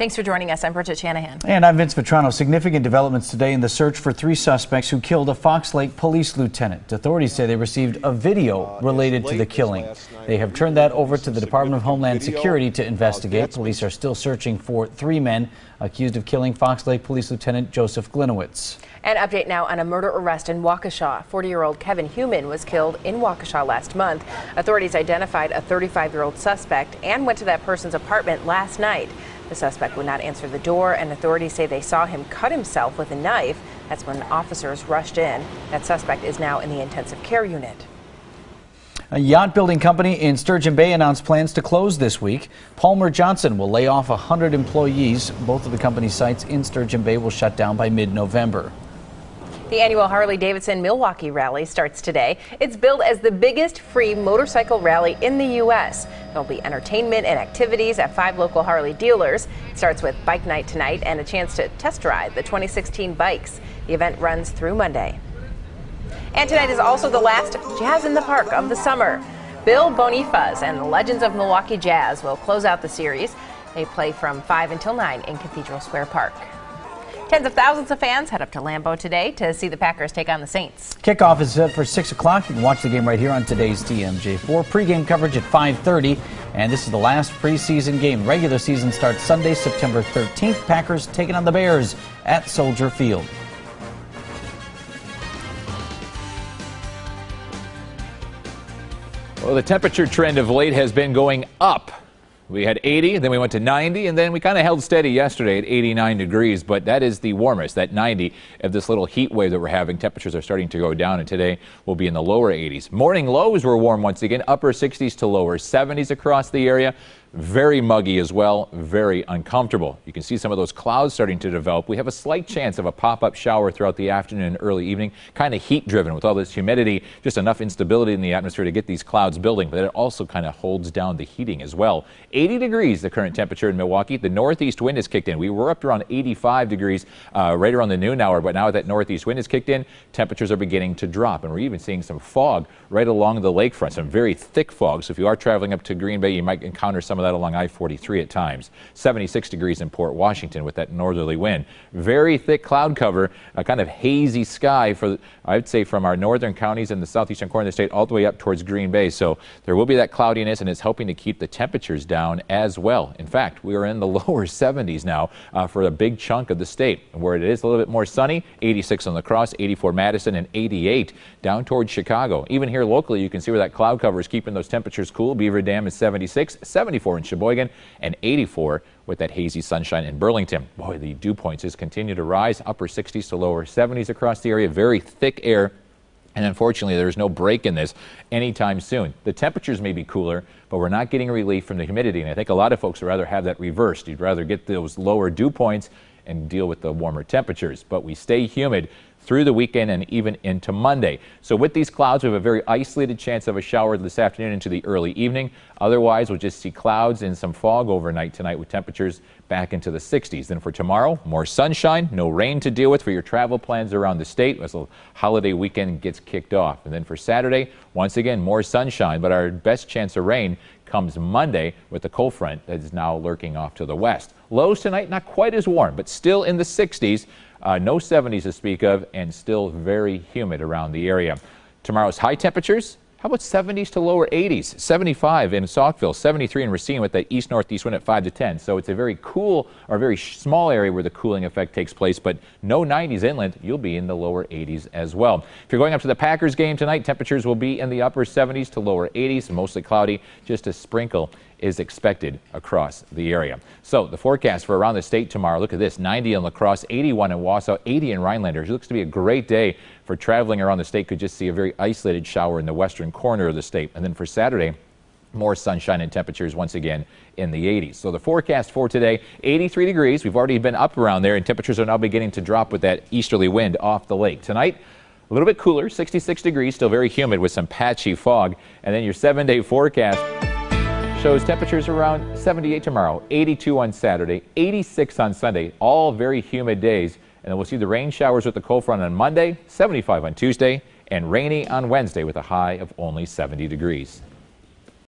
Thanks for joining us. I'm Bridget Shanahan. And I'm Vince Vetrano. Significant developments today in the search for 3 suspects who killed a Fox Lake police lieutenant. Authorities say they received a video related to the killing. They have turned that over to the Department of Homeland Security to investigate. Police are still searching for 3 men accused of killing Fox Lake Police Lieutenant Joseph Glinowitz. An update now on a murder arrest in Waukesha. 40-year-old Kevin Heumann was killed in Waukesha last month. Authorities identified a 35-year-old suspect and went to that person's apartment last night. The suspect would not answer the door, and authorities say they saw him cut himself with a knife. That's when officers rushed in. That suspect is now in the intensive care unit. A yacht building company in Sturgeon Bay announced plans to close this week. Palmer Johnson will lay off 100 employees. Both of the company's sites in Sturgeon Bay will shut down by mid-November. The annual Harley-Davidson Milwaukee Rally starts today. It's billed as the biggest free motorcycle rally in the U.S. There'll be entertainment and activities at 5 local Harley dealers. It starts with bike night tonight and a chance to test ride the 2016 bikes. The event runs through Monday. And tonight is also the last Jazz in the Park of the summer. Bill Bonifaz and the Legends of Milwaukee Jazz will close out the series. They play from 5 until 9 in Cathedral Square Park. Tens of thousands of fans head up to Lambeau today to see the Packers take on the Saints. Kickoff is set for 6 o'clock. You can watch the game right here on today's TMJ4. Pre-game coverage at 5:30. And this is the last preseason game. Regular season starts Sunday, September 13th. Packers taking on the Bears at Soldier Field. Well, the temperature trend of late has been going up. We had 80, then we went to 90, and then we kind of held steady yesterday at 89 degrees, but that is the warmest, that 90 of this little heat wave that we're having. Temperatures are starting to go down, and today we'll be in the lower 80s. Morning lows were warm once again, upper 60s to lower 70s across the area. Very muggy as well, very uncomfortable. You can see some of those clouds starting to develop. We have a slight chance of a pop-up shower throughout the afternoon and early evening, kind of heat-driven with all this humidity, just enough instability in the atmosphere to get these clouds building, but it also kind of holds down the heating as well. 80 degrees, the current temperature in Milwaukee. The northeast wind has kicked in. We were up to around 85 degrees right around the noon hour, but now that northeast wind has kicked in, temperatures are beginning to drop, and we're even seeing some fog right along the lakefront, some very thick fog. So if you are traveling up to Green Bay, you might encounter some of that along I-43 at times. 76 degrees in Port Washington with that northerly wind. Very thick cloud cover, a kind of hazy sky for, I'd say, from our northern counties in the southeastern corner of the state all the way up towards Green Bay. So there will be that cloudiness, and it's helping to keep the temperatures down as well. In fact, we are in the lower 70s now for a big chunk of the state. Where it is a little bit more sunny, 86 on La Crosse, 84 Madison, and 88 down towards Chicago. Even here locally, you can see where that cloud cover is keeping those temperatures cool. Beaver Dam is 76, 74 in Sheboygan, and 84 with that hazy sunshine in Burlington. Boy, the dew points just continue to rise, upper 60s to lower 70s across the area. Very thick air. And unfortunately, there's no break in this anytime soon. The temperatures may be cooler, but we're not getting relief from the humidity. And I think a lot of folks would rather have that reversed. You'd rather get those lower dew points and deal with the warmer temperatures. But we stay humid through the weekend and even into Monday. So with these clouds, we have a very isolated chance of a shower this afternoon into the early evening. Otherwise, we'll just see clouds and some fog overnight tonight with temperatures back into the 60s. Then for tomorrow, more sunshine, no rain to deal with for your travel plans around the state as the holiday weekend gets kicked off. And then for Saturday, once again, more sunshine, but our best chance of rain comes Monday with the cold front that is now lurking off to the west. Lows tonight, not quite as warm, but still in the 60s. No 70s to speak of, and still very humid around the area. Tomorrow's high temperatures, how about 70s to lower 80s? 75 in Saukville, 73 in Racine with that east-northeast wind at 5 to 10. So it's a very cool or very small area where the cooling effect takes place, but no 90s inland. You'll be in the lower 80s as well. If you're going up to the Packers game tonight, temperatures will be in the upper 70s to lower 80s, mostly cloudy, just a sprinkle is expected across the area. So the forecast for around the state tomorrow, look at this, 90 in La Crosse, 81 in Wausau, 80 in Rhinelanders. It looks to be a great day for traveling around the state. Could just see a very isolated shower in the western corner of the state. And then for Saturday, more sunshine and temperatures once again in the 80s. So the forecast for today, 83 degrees. We've already been up around there, and temperatures are now beginning to drop with that easterly wind off the lake. Tonight, a little bit cooler, 66 degrees, still very humid with some patchy fog. And then your 7-day forecast shows temperatures around 78 tomorrow, 82 on Saturday, 86 on Sunday, all very humid days. And then we'll see the rain showers with the cold front on Monday, 75 on Tuesday, and rainy on Wednesday with a high of only 70 degrees.